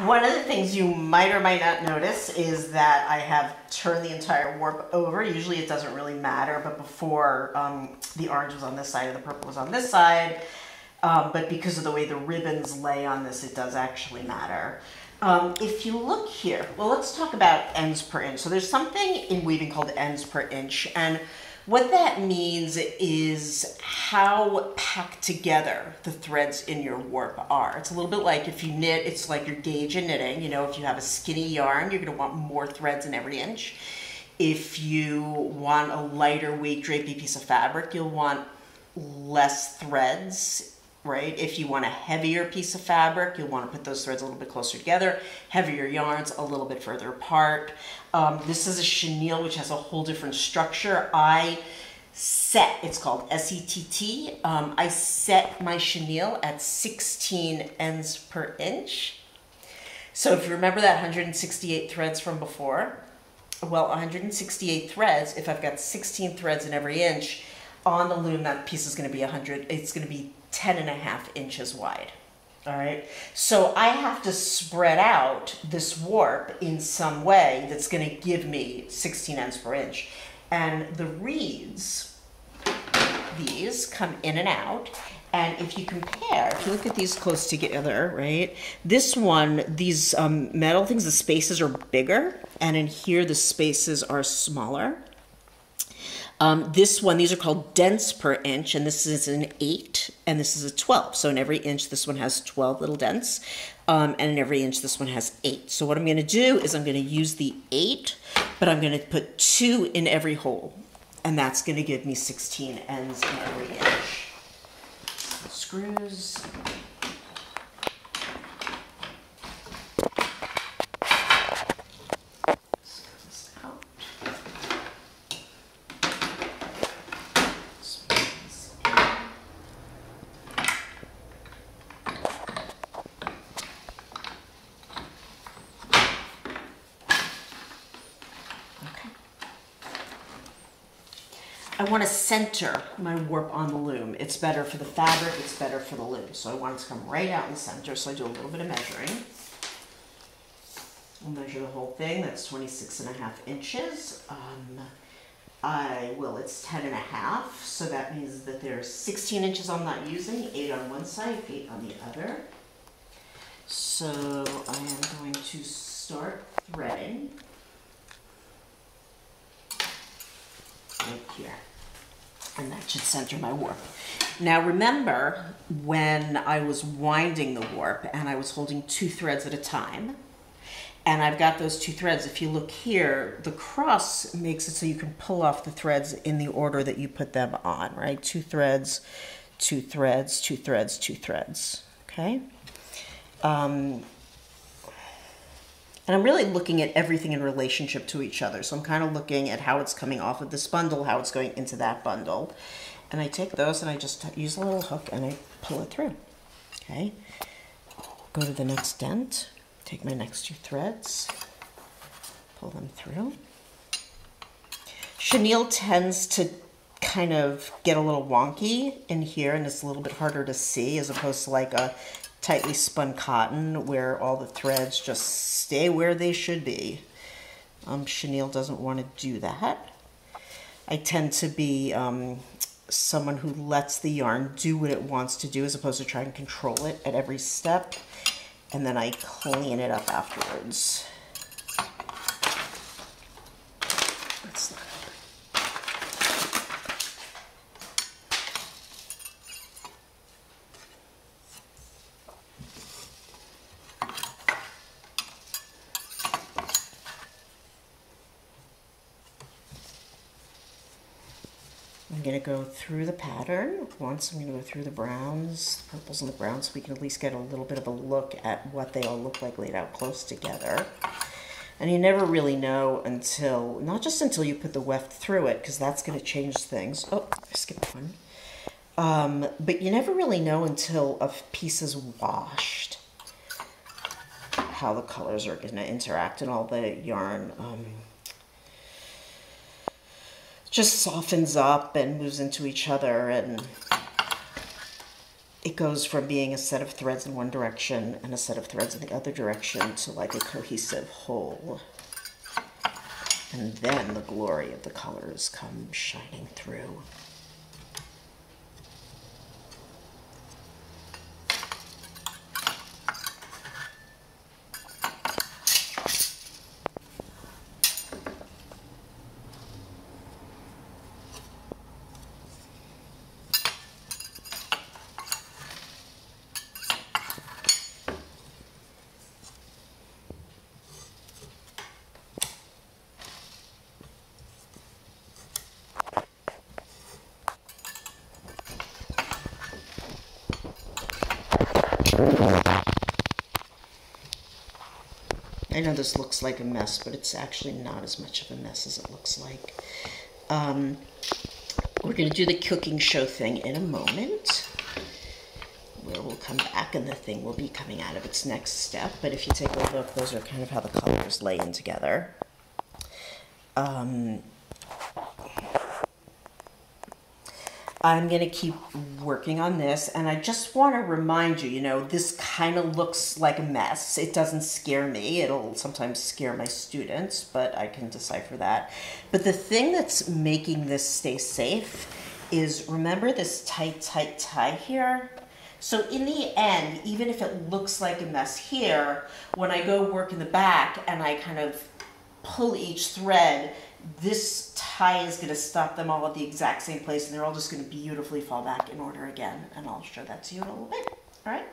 One of the things you might or might not notice is that I have turned the entire warp over. Usually it doesn't really matter, but before the orange was on this side and the purple was on this side, but because of the way the ribbons lay on this, it does actually matter. If you look here, well, let's talk about ends per inch. So there's something in weaving called ends per inch, and what that means is how packed together the threads in your warp are. It's a little bit like if you knit, it's like your gauge in knitting. You know, if you have a skinny yarn, you're gonna want more threads in every inch. If you want a lighter weight drapey piece of fabric, you'll want less threads, right? If you want a heavier piece of fabric, you'll want to put those threads a little bit closer together. Heavier yarns a little bit further apart. This is a chenille, which has a whole different structure. I set, it's called S-E-T-T. I set my chenille at 16 ends per inch. So if you remember that 168 threads from before, well, 168 threads, if I've got 16 threads in every inch, on the loom, that piece is going to be 100, it's going to be 10.5 inches wide. All right, so I have to spread out this warp in some way that's going to give me 16 ends per inch. And the reeds, these come in and out. And if you compare, if you look at these close together, right, this one, these metal things, the spaces are bigger, and in here the spaces are smaller. This one, these are called dents per inch, and this is an 8, and this is a 12. So in every inch, this one has 12 little dents, and in every inch, this one has 8. So what I'm going to do is I'm going to use the 8, but I'm going to put 2 in every hole, and that's going to give me 16 ends in every inch. Screws. I want to center my warp on the loom. It's better for the fabric, it's better for the loom. So I want it to come right out in the center, so I do a little bit of measuring. I'll measure the whole thing, that's 26.5 inches. It's 10.5, so that means that there's 16 inches I'm not using, 8 on one side, 8 on the other. So I am going to start threading right here, and that should center my warp. Now remember when I was winding the warp and I was holding 2 threads at a time, and I've got those 2 threads. If you look here, the cross makes it so you can pull off the threads in the order that you put them on, right? 2 threads, 2 threads, 2 threads, 2 threads, okay? And I'm really looking at everything in relationship to each other. So I'm kind of looking at how it's coming off of this bundle, how it's going into that bundle. And I take those and I just use a little hook and I pull it through, okay? Go to the next dent, take my next 2 threads, pull them through. Chenille tends to kind of get a little wonky in here, and it's a little bit harder to see as opposed to like a tightly spun cotton where all the threads just stay where they should be. Chenille doesn't want to do that. I tend to be someone who lets the yarn do what it wants to do as opposed to trying to control it at every step, and then I clean it up afterwards. I'm going to go through the pattern once. I'm going to go through the browns, the purples and the browns, so we can at least get a little bit of a look at what they all look like laid out close together. And you never really know until, not just until you put the weft through it, because that's going to change things. Oh, I skipped one. But you never really know until a piece is washed how the colors are going to interact and all the yarn just softens up and moves into each other. And it goes from being a set of threads in one direction and a set of threads in the other direction to like a cohesive whole. And then the glory of the colors come shining through. I know this looks like a mess, but it's actually not as much of a mess as it looks like. We're going to do the cooking show thing in a moment, where we'll come back and the thing will be coming out of its next step. But if you take a look, those are kind of how the colors lay in together. I'm going to keep working on this, and I just want to remind you, you know, this kind of looks like a mess. It doesn't scare me. It'll sometimes scare my students, but I can decipher that. But the thing that's making this stay safe is, remember this tight, tight tie here? So in the end, even if it looks like a mess here, when I go work in the back and I kind of pull each thread, this tie is going to stop them all at the exact same place, and they're all just going to beautifully fall back in order again. And I'll show that to you in a little bit. All right.